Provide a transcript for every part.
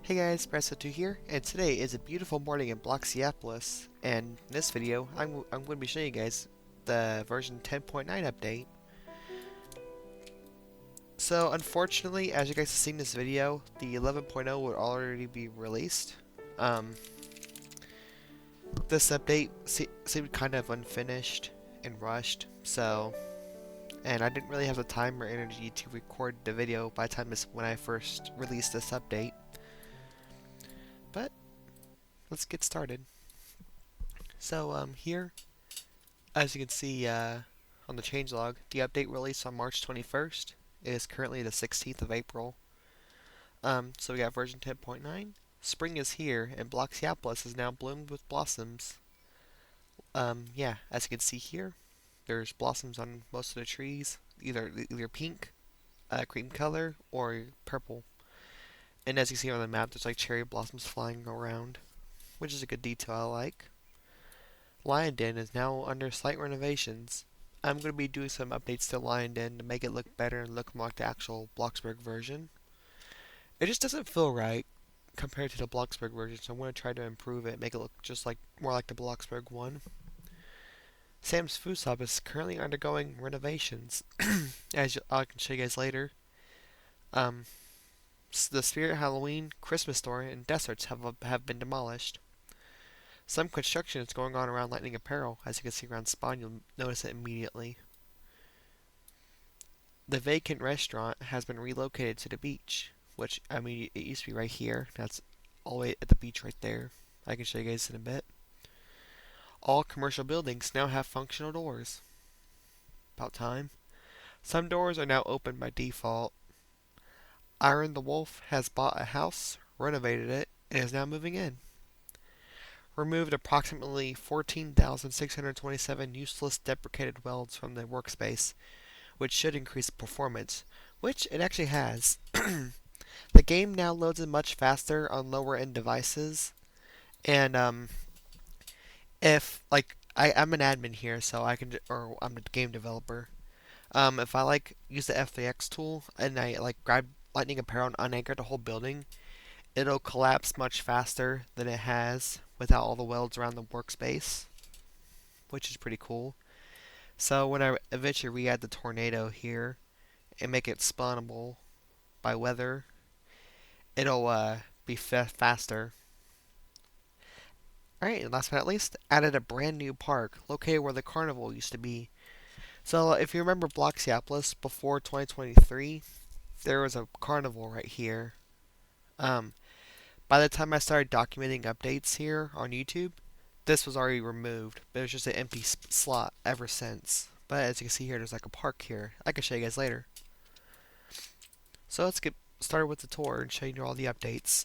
Hey guys, Presto2 here, and today is a beautiful morning in Bloxypolis, and in this video, I'm going to be showing you guys the version 10.9 update. So, unfortunately, as you guys have seen in this video, the 11.0 would already be released. Um, this update seemed kind of unfinished and rushed, and I didn't really have the time or energy to record the video by the time when I first released this update. But, let's get started. So, here as you can see on the changelog, the update released on March 21st is currently the 16th of April. So we got version 10.9. Spring is here, and Bloxypolis is now bloomed with blossoms. Yeah, as you can see here, there's blossoms on most of the trees, either pink, cream color, or purple. And as you see on the map, there's like cherry blossoms flying around, which is a good detail I like. Lion Den is now under slight renovations. I'm going to be doing some updates to Lion Den to make it look better and look more like the actual Bloxburg version. It just doesn't feel right compared to the Bloxburg version, so I'm going to try to improve it, make it look just like more like the Bloxburg one. Sam's Food Shop is currently undergoing renovations, I can show you guys later. Um, the Spirit Halloween, Christmas store, and deserts have been demolished. Some construction is going on around Lightning Apparel. As you can see around Spawn, you'll notice it immediately. The vacant restaurant has been relocated to the beach, which, I mean, it used to be right here. That's all the way at the beach right there. I can show you guys in a bit. All commercial buildings now have functional doors. About time. Some doors are now open by default. Iron the Wolf has bought a house, renovated it, and is now moving in. Removed approximately 14,627 useless deprecated welds from the workspace, which should increase performance, which it actually has. The game now loads in much faster on lower end devices, and if like I'm an admin here, so I can, or I'm the game developer. If I like use the FAX tool and I like grab Lightning Apparel and unanchor the whole building, it'll collapse much faster than it has without all the welds around the workspace, which is pretty cool. So when I eventually re-add the tornado here and make it spawnable by weather, it'll be faster. Alright, and last but not least, added a brand new park located where the carnival used to be. So if you remember Bloxypolis before 2023, there was a carnival right here. Um, by the time I started documenting updates here on YouTube, this was already removed, but it was just an empty slot ever since. But as you can see here, there's like a park here. I can show you guys later. So let's get started with the tour and show you all the updates.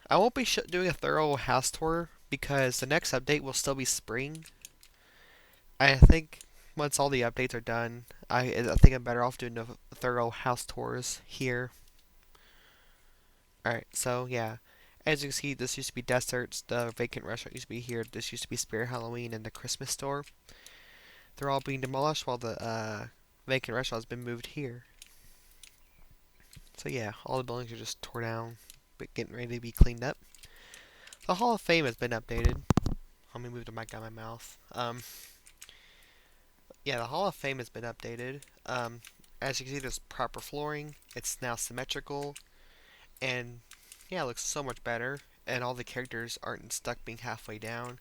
I won't be doing a thorough house tour because the next update will still be spring. I think once all the updates are done, I think I'm better off doing the thorough house tours here. Alright, so yeah. As you can see, this used to be deserts. The vacant restaurant used to be here. This used to be Spirit Halloween and the Christmas store. They're all being demolished while the vacant restaurant has been moved here. So yeah, all the buildings are just tore down, but getting ready to be cleaned up. The Hall of Fame has been updated. Let me move the mic out of my mouth. Yeah, the Hall of Fame has been updated. As you can see, there's proper flooring. It's now symmetrical, and yeah, it looks so much better. And all the characters aren't stuck being halfway down.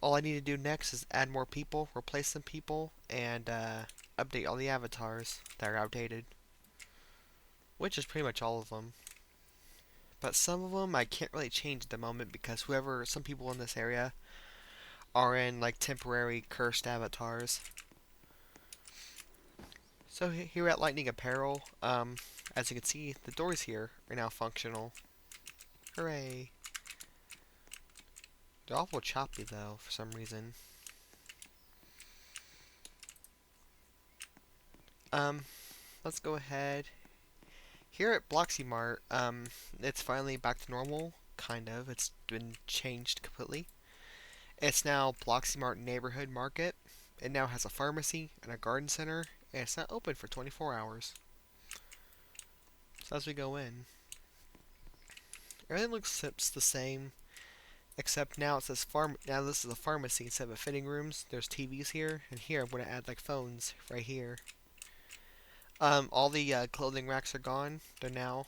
All I need to do next is add more people, replace some people, and update all the avatars that are outdated, which is pretty much all of them. But some of them I can't really change at the moment because some people in this area are in like temporary cursed avatars. So here at Lightning Apparel, as you can see, the doors here are now functional. Hooray! They're awful choppy though, for some reason. Um, let's go ahead. Here at Bloxymart, it's finally back to normal, kind of. It's been changed completely. It's now Bloxymart Neighborhood Market. It now has a pharmacy and a garden center, and it's not open for 24 hours. So as we go in, Everything looks the same, except now it says farm. Now this is a pharmacy instead of fitting rooms. There's TVs here, and here I'm gonna add like phones right here. All the clothing racks are gone. They're now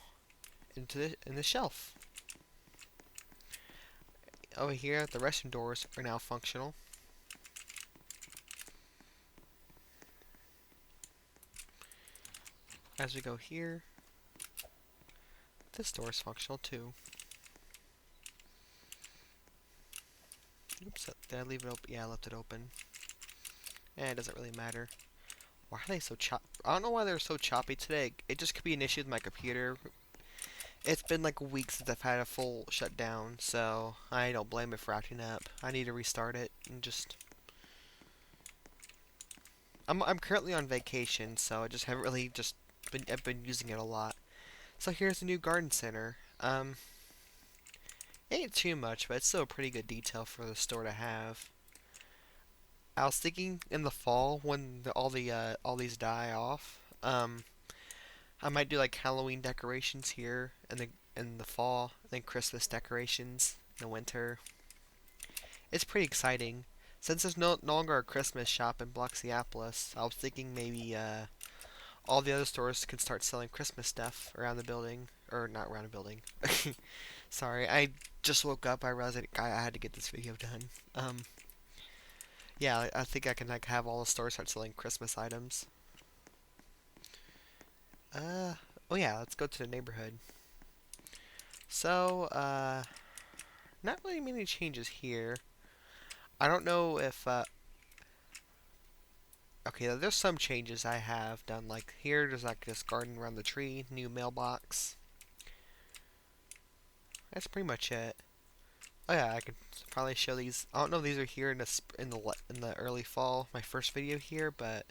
in the shelf. Over here, the restroom doors are now functional. As we go here, this door is functional too. Oops, did I leave it open? Yeah, I left it open. Eh, it doesn't really matter. Why are they so I don't know why they're so choppy today. It just could be an issue with my computer. It's been like a week since I've had a full shutdown, so I don't blame it for acting up. I need to restart it and just... I'm currently on vacation, so I just haven't really I've been using it a lot. So here's the new garden center. Ain't too much, but it's still a pretty good detail for the store to have. I was thinking in the fall when all these die off, I might do like Halloween decorations here in the fall, and then Christmas decorations in the winter. It's pretty exciting. Since there's no longer a Christmas shop in Bloxypolis, I was thinking maybe all the other stores can start selling Christmas stuff around the building, or not around the building. Sorry, I just woke up. I realized I had to get this video done. Yeah, I think I can like have all the stores start selling Christmas items. Oh yeah, let's go to the neighborhood. So, not really many changes here. I don't know if, okay, there's some changes I have done. Like here, there's like this garden around the tree, new mailbox. That's pretty much it. Oh yeah, I could probably show these. I don't know if these are here in the early fall, my first video here, but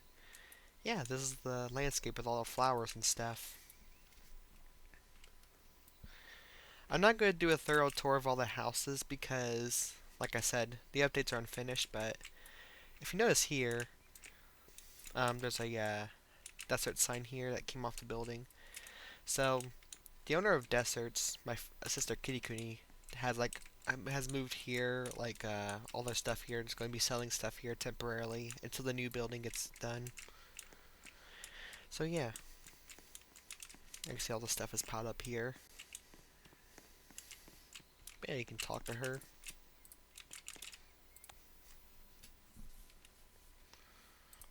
yeah, this is the landscape with all the flowers and stuff. I'm not going to do a thorough tour of all the houses because, like I said, the updates are unfinished, but if you notice here, there's a desert sign here that came off the building. So, the owner of Deserts, my sister Kitty Cooney, has moved here, like all their stuff here. It's going to be selling stuff here temporarily until the new building gets done. So yeah, you can see all the stuff is piled up here. Yeah, you can talk to her.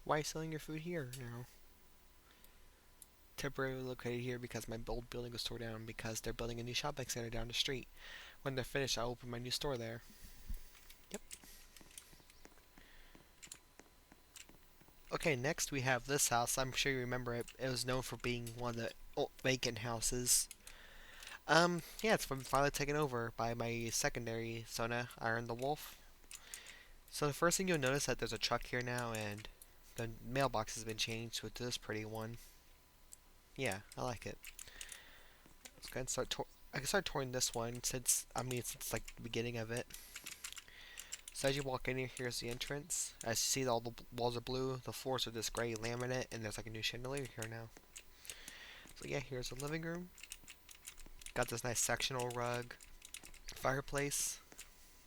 Why are you selling your food here now? Temporarily located here because my old building was torn down because they're building a new shopping center down the street. When they're finished, I'll open my new store there. Yep. Okay, next we have this house. I'm sure you remember it. It was known for being one of the old vacant houses. Yeah, it's been finally taken over by my secondary Sona, Iron the Wolf. So the first thing you'll notice that there's a truck here now, and the mailbox has been changed with this pretty one. Yeah, I like it. Let's go ahead and I can start touring this one since it's like the beginning of it. So as you walk in here, here's the entrance. As you see, all the walls are blue, the floors are this gray laminate, and there's like a new chandelier here now. So yeah, here's the living room. Got this nice sectional rug, fireplace,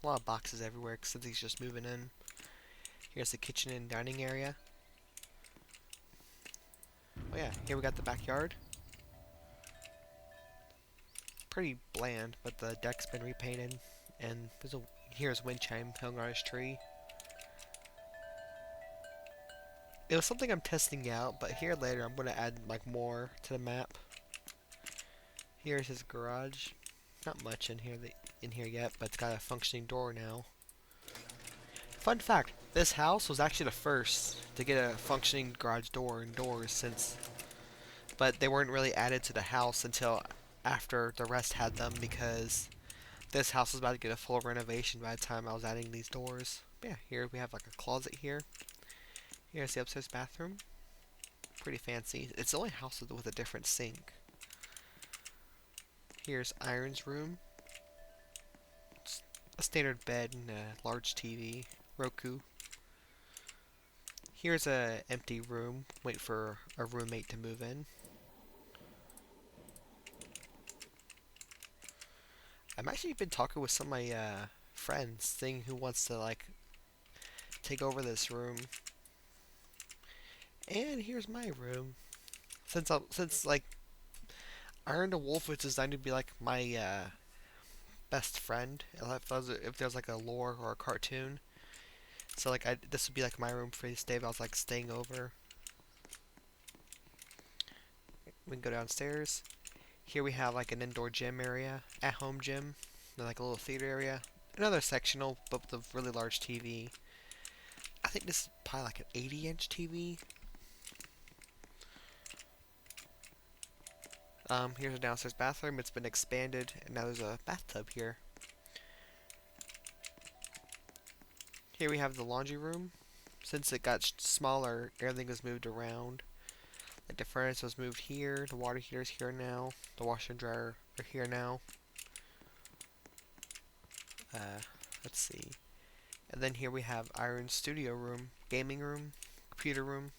a lot of boxes everywhere since he's just moving in. Here's the kitchen and dining area. Oh yeah, here we got the backyard. Pretty bland, but the deck's been repainted, and here's wind chime hung on his tree. It was something I'm testing out, but here later I'm gonna add like more to the map. Here's his garage. Not much in here yet, but it's got a functioning door now. Fun fact, this house was actually the first to get a functioning garage door and doors but they weren't really added to the house until after the rest had them because this house was about to get a full renovation by the time I was adding these doors. But yeah, here we have like a closet here. Here's the upstairs bathroom. Pretty fancy. It's the only house with a different sink. Here's Iron's room. It's a standard bed and a large TV. Roku. Here's a empty room. Wait for a roommate to move in. I'm actually been talking with some of my friends, seeing who wants to like take over this room. And here's my room. Since like Iron the Wolf was designed to be like my best friend. If there's like a lore or a cartoon, so like this would be like my room for this day if I was like staying over. We can go downstairs. Here we have like an indoor gym area, at home gym, and like a little theater area. Another sectional, but with a really large TV. I think this is probably like an 80-inch TV. Here's a downstairs bathroom. It's been expanded, and now there's a bathtub here. Here we have the laundry room. Since it got smaller, everything was moved around. Like the furnace was moved here, the water heater's here now, the washer and dryer are here now. Let's see. And then here we have Iron's studio room, gaming room, computer room,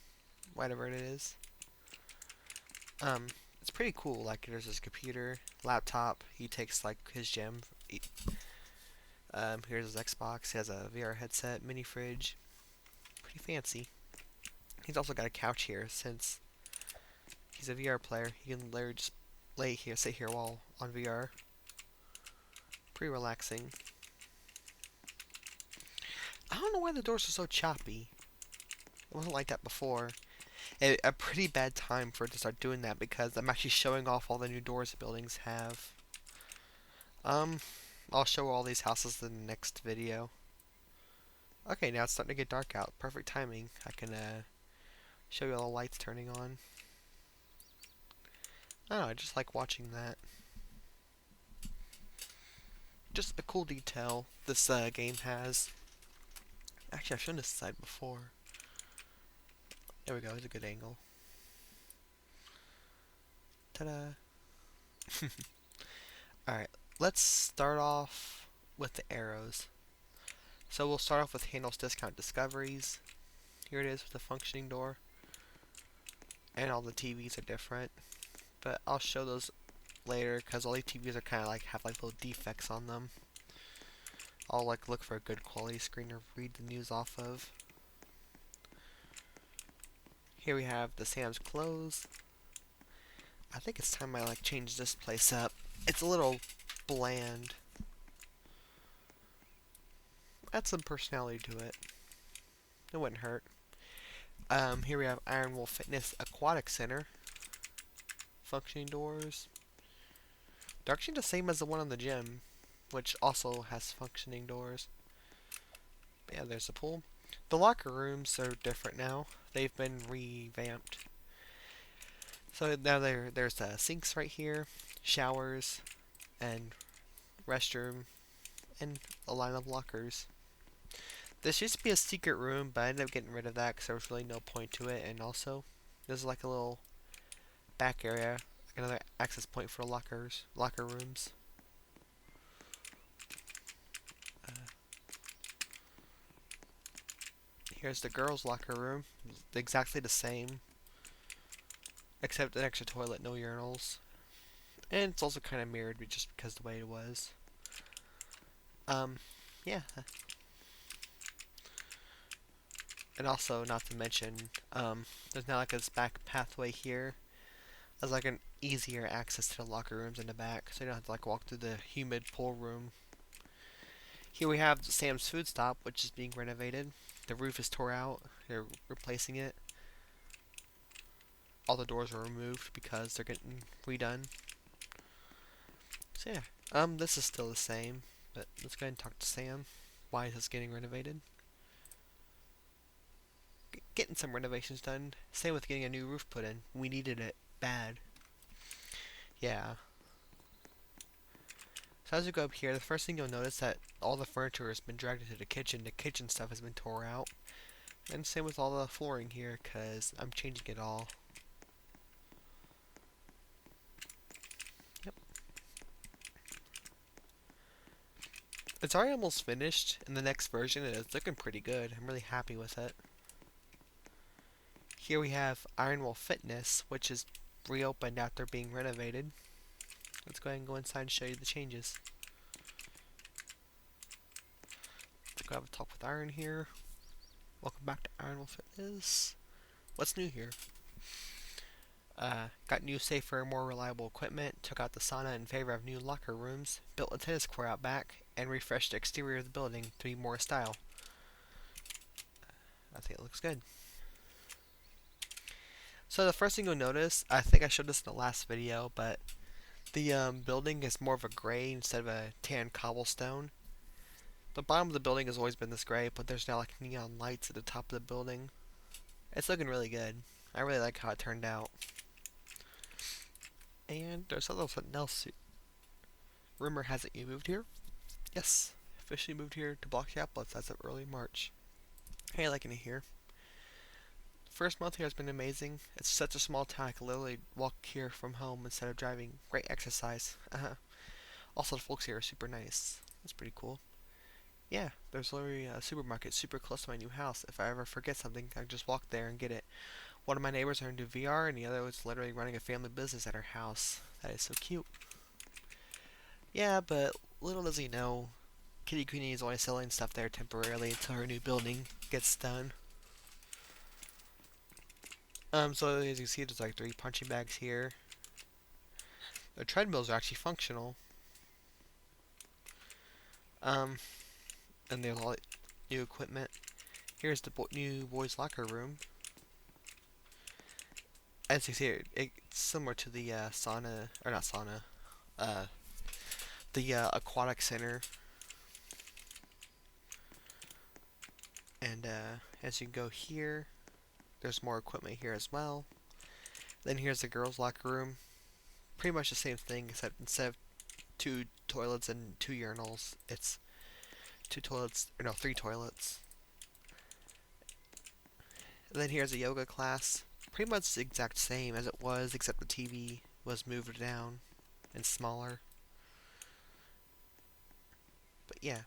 whatever it is. It's pretty cool. Like there's this computer, laptop. He takes like his gym. Here's his Xbox. He has a VR headset, mini fridge. Pretty fancy. He's also got a couch here since he's a VR player. He can literally just sit here while on VR. Pretty relaxing. I don't know why the doors are so choppy. It wasn't like that before. A pretty bad time for it to start doing that because I'm actually showing off all the new doors the buildings have. I'll show all these houses in the next video. Okay, now it's starting to get dark out. Perfect timing. I can show you all the lights turning on. Oh, I just like watching that. Just a cool detail this game has. Actually, I've shown this side before. There we go, it's a good angle. Ta-da! Alright, let's start off with the arrows. So we'll start off with handles discount discoveries. Here it is with the functioning door. And all the TVs are different. But I'll show those later because all these TVs are kind of like have like little defects on them. I'll like look for a good quality screen to read the news off of. Here we have the Sam's clothes. I think it's time I like change this place up. It's a little bland. Add some personality to it. It wouldn't hurt. Here we have Iron Wolf Fitness Aquatic Center. Functioning doors. They're actually the same as the one in the gym, which also has functioning doors. But yeah, there's the pool. The locker rooms are different now. They've been revamped. So now there's sinks right here, showers, and restroom, and a line of lockers. This used to be a secret room, but I ended up getting rid of that because there was really no point to it. And also, there's like a little back area, like another access point for locker rooms. Here's the girls' locker room, exactly the same, except an extra toilet, no urinals. And it's also kind of mirrored just because of the way it was. Yeah. And also, not to mention, there's now like this back pathway here. There's like an easier access to the locker rooms in the back, so you don't have to like walk through the humid pool room. Here we have Sam's Food Stop, which is being renovated. The roof is tore out. They're replacing it. All the doors are removed because they're getting redone. So yeah, this is still the same, but let's go ahead and talk to Sam. Why is this getting renovated? Getting some renovations done. Same with getting a new roof put in. We needed it bad. Yeah. So as you go up here, the first thing you'll notice that all the furniture has been dragged into the kitchen. The kitchen stuff has been tore out. And same with all the flooring here, because I'm changing it all. Yep. It's already almost finished in the next version, and it's looking pretty good. I'm really happy with it. Here we have Iron Wolf Fitness, which is reopened after being renovated. Let's go ahead and go inside and show you the changes. Go have a talk with Iron here. Welcome back to Iron Wolf Fitness. What's new here? Got new, safer, more reliable equipment. Took out the sauna in favor of new locker rooms. Built a tennis court out back, and refreshed the exterior of the building to be more style. I think it looks good. So the first thing you'll notice, I think I showed this in the last video, but the building is more of a gray instead of a tan cobblestone. The bottom of the building has always been this gray, but there's now like neon lights at the top of the building. It's looking really good. I really like how it turned out. And there's a little something else. Rumor has it you moved here? Yes, officially moved here to Bloxypolis as of early March. Hey, I liking it here. First month here has been amazing. It's such a small town I can literally walk here from home instead of driving. Great exercise. Also, the folks here are super nice. That's pretty cool. Yeah, there's literally a supermarket super close to my new house. If I ever forget something, I can just walk there and get it. One of my neighbors are into VR, and the other was literally running a family business at her house. That is so cute. Yeah, but little does he know, Kitty Queenie is only selling stuff there temporarily until her new building gets done. So as you can see, there's like 3 punching bags here. The treadmills are actually functional. And there's all new equipment. Here's the new boys' locker room. As you see, it's similar to the sauna, or not sauna, the aquatic center. And as you can go here, there's more equipment here as well. Then here's the girls' locker room. Pretty much the same thing, except instead of 2 toilets and 2 urinals, it's 2 toilets, or no, 3 toilets. And then here's a yoga class. Pretty much the exact same as it was, except the TV was moved down and smaller. But yeah.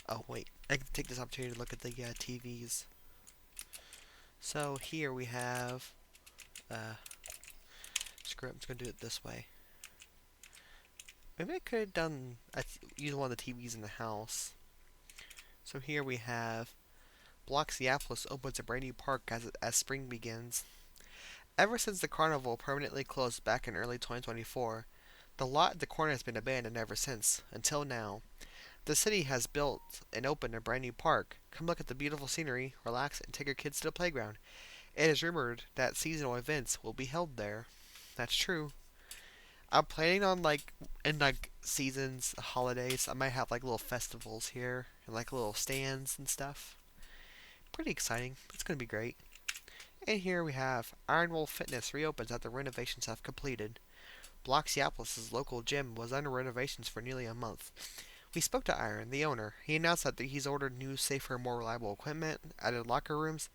Oh wait, I can take this opportunity to look at the TVs. So here we have, screw it, I'm just going to do it this way. Maybe I could have done, used one of the TVs in the house. So here we have, Bloxypolis opens a brand new park as spring begins. Ever since the carnival permanently closed back in early 2024, the lot at the corner has been abandoned ever since, until now. The city has built and opened a brand new park. Come look at the beautiful scenery, relax, and take your kids to the playground. It is rumored that seasonal events will be held there. That's true. I'm planning on in seasons, holidays, I might have little festivals here and little stands and stuff. Pretty exciting. It's gonna be great. And here we have Iron Wolf Fitness reopens after renovations have completed. Bloxypolis' local gym was under renovations for nearly a month. We spoke to Iron, the owner. He announced that he's ordered new, safer, more reliable equipment, added locker rooms.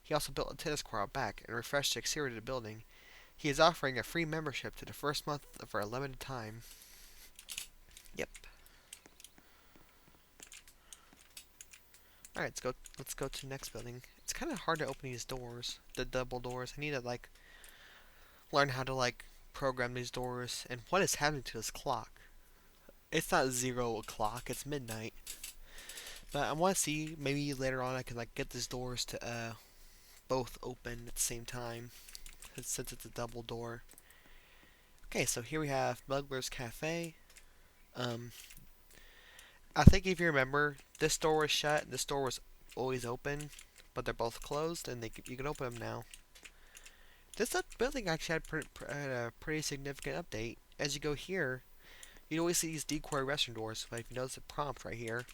He also built a tennis court out back and refreshed the exterior of the building. He is offering a free membership to the first month for a limited time. Yep. Alright, let's go to the next building. It's kind of hard to open these doors, the double doors. I need to learn how to program these doors. And what is happening to this clock? It's not 0 o'clock, it's midnight. But I want to see, maybe later on I can get these doors to both open at the same time, since it's a double door. Okay, so here we have Smuggler's Cafe. I think if you remember, this door was shut and this door was always open, but they're both closed, and you can open them now. This building actually had a pretty significant update. As you go here, you always see these decoy restaurant doors, but if you notice the prompt right here,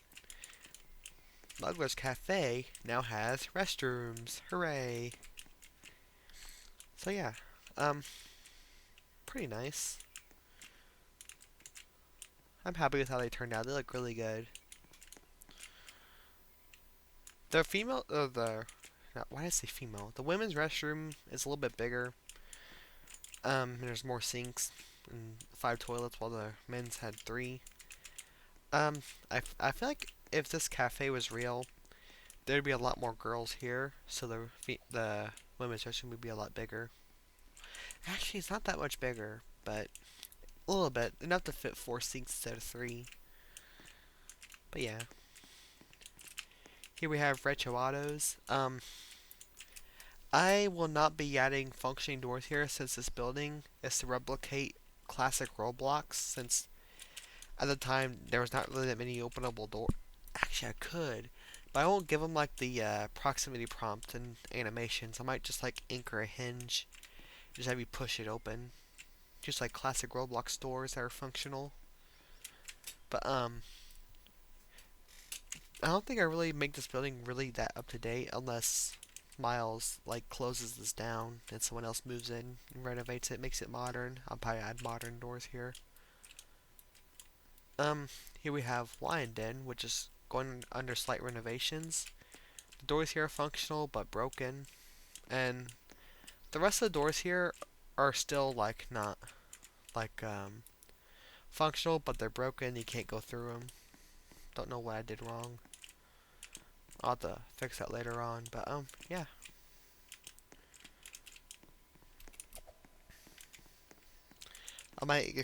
Smuggler's Cafe now has restrooms. Hooray! So yeah, pretty nice. I'm happy with how they turned out. They look really good. The female, why did I say female? The women's restroom is a little bit bigger. And there's more sinks and 5 toilets, while the men's had 3. I feel like if this cafe was real, there'd be a lot more girls here, so the women's restroom would be a lot bigger. Actually, it's not that much bigger, but a little bit. Enough to fit 4 sinks instead of 3. But yeah, here we have retro autos. I will not be adding functioning doors here since this building is to replicate classic Roblox, since at the time there was not really that many openable doors. Actually, I could, but I won't give them like the proximity prompt and animations. I might just like anchor a hinge, just have you push it open, just like classic Roblox doors that are functional. But I don't think I really make this building really that up to date unless Miles like closes this down and someone else moves in and renovates it, makes it modern. I'll probably add modern doors here. Here we have Lion Den, which is going under slight renovations. The doors here are functional but broken, and the rest of the doors here are still like not like functional, but they're broken. You can't go through them. Don't know what I did wrong. I'll have to fix that later on. But yeah. I might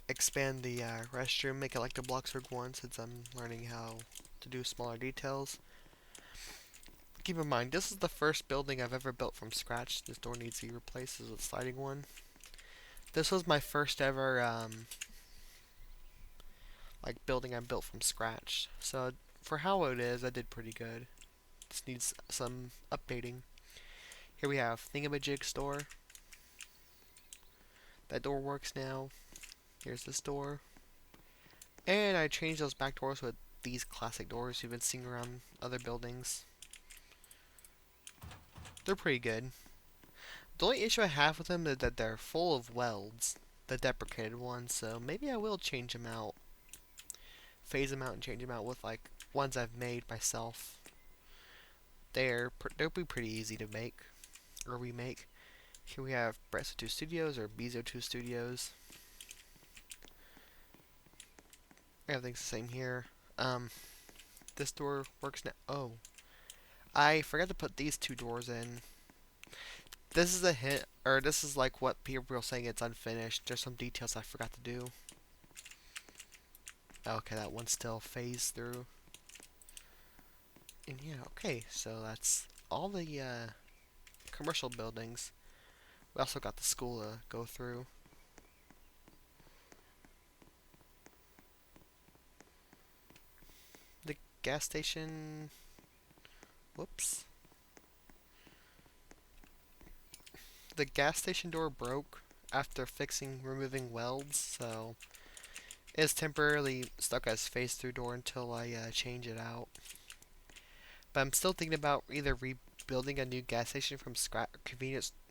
expand the restroom, make it like the Bloxburg one, since I'm learning how to do smaller details. Keep in mind, this is the first building I've ever built from scratch. This door needs to be replaced as a sliding one. This was my first ever like building I built from scratch. So for how it is, I did pretty good. This needs some updating. Here we have Thingamajig store. That door works now. Here's this door. And I changed those back doors with these classic doors you've been seeing around other buildings. They're pretty good. The only issue I have with them is that they're full of welds, the deprecated ones, so maybe I will change them out. Phase them out and change them out with like ones I've made myself. They'll be pretty easy to make or remake. Here we have Bresso 2 Studios or Bezo 2 Studios. Everything's the same here. This door works now. Oh, I forgot to put these two doors in. This is a hint, or this is like what people are saying it's unfinished. There's some details I forgot to do. Okay, that one still phased through. And yeah, okay, so that's all the commercial buildings. We also got the school to go through. The gas station... Whoops. The gas station door broke after removing welds, so it's temporarily stuck as phase-through door until I change it out. But I'm still thinking about either rebuilding a new gas station from scratch.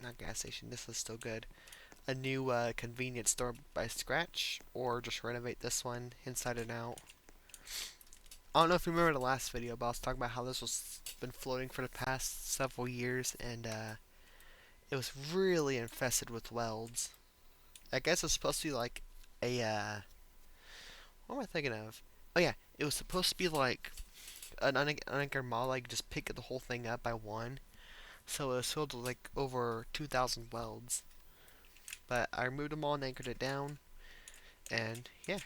Not gas station, this is still good. A new convenience store by scratch, or just renovate this one inside and out. I don't know if you remember the last video, but I was talking about how this was been floating for the past several years, and it was really infested with welds. I guess it's supposed to be like a what am I thinking of? Oh yeah, it was supposed to be like an unanchored model. Like just pick the whole thing up by one. So it was filled with like over 2,000 welds. But I removed them all and anchored it down, and yeah.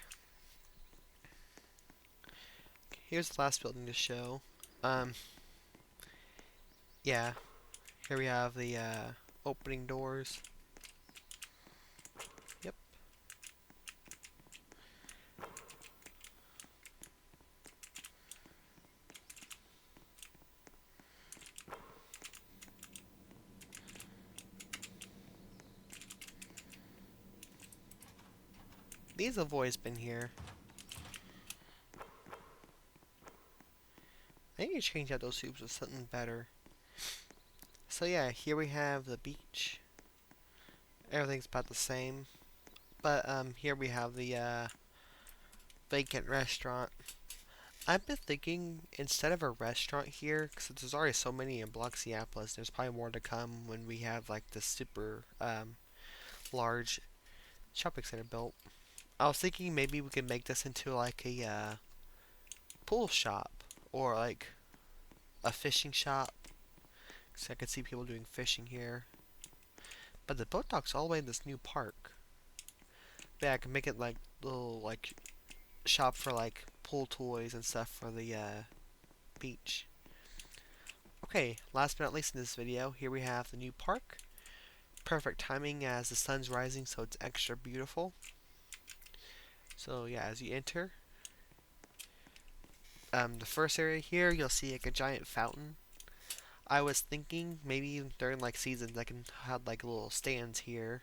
Here's the last building to show. Yeah. Here we have the opening doors. Yep. These have always been here. I need to change out those tubes with something better. So yeah, here we have the beach. Everything's about the same. But here we have the vacant restaurant. I've been thinking instead of a restaurant here, because there's already so many in Bloxypolis, there's probably more to come when we have like this super large shopping center built. I was thinking maybe we could make this into like a pool shop or like a fishing shop. So I could see people doing fishing here. But the boat dock's all the way in this new park. But yeah, I can make it like little like shop for like pool toys and stuff for the beach. Okay, last but not least in this video, here we have the new park. Perfect timing as the sun's rising, so it's extra beautiful. So yeah, as you enter, the first area here, you'll see like a giant fountain. I was thinking maybe during like seasons I can have like little stands here.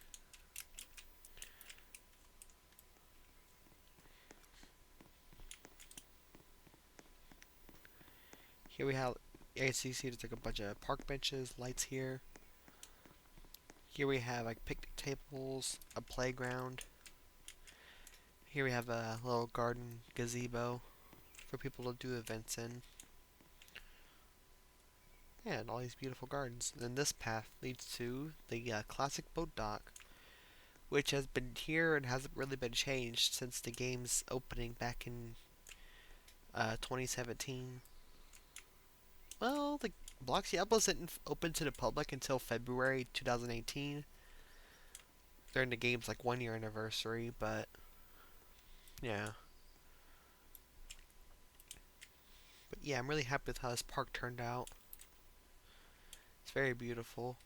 Here we have, as you see, there's like a bunch of park benches, lights here. Here we have like picnic tables, a playground. Here we have a little garden gazebo for people to do events in. Yeah, and all these beautiful gardens. And then this path leads to the classic boat dock, which has been here and hasn't really been changed since the game's opening back in 2017. Well, the Bloxypolis didn't open to the public until February 2018 during the game's like 1 year anniversary, but yeah. But yeah, I'm really happy with how this park turned out. It's very beautiful.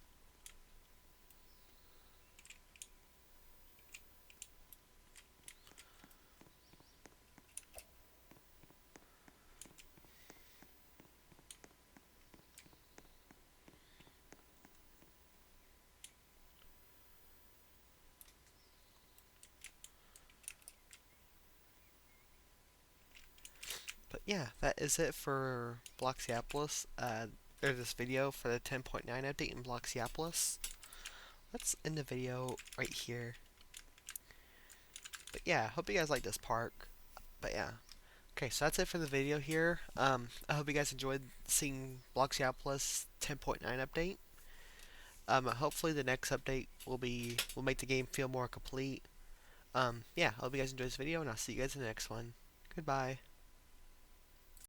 But yeah, that is it for Bloxypolis. There's this video for the 10.9 update in Bloxypolis. Let's end the video right here. But yeah, hope you guys like this park. But yeah. Okay, so that's it for the video here. I hope you guys enjoyed seeing Bloxypolis 10.9 update. Hopefully the next update will make the game feel more complete. Yeah, I hope you guys enjoyed this video, and I'll see you guys in the next one. Goodbye.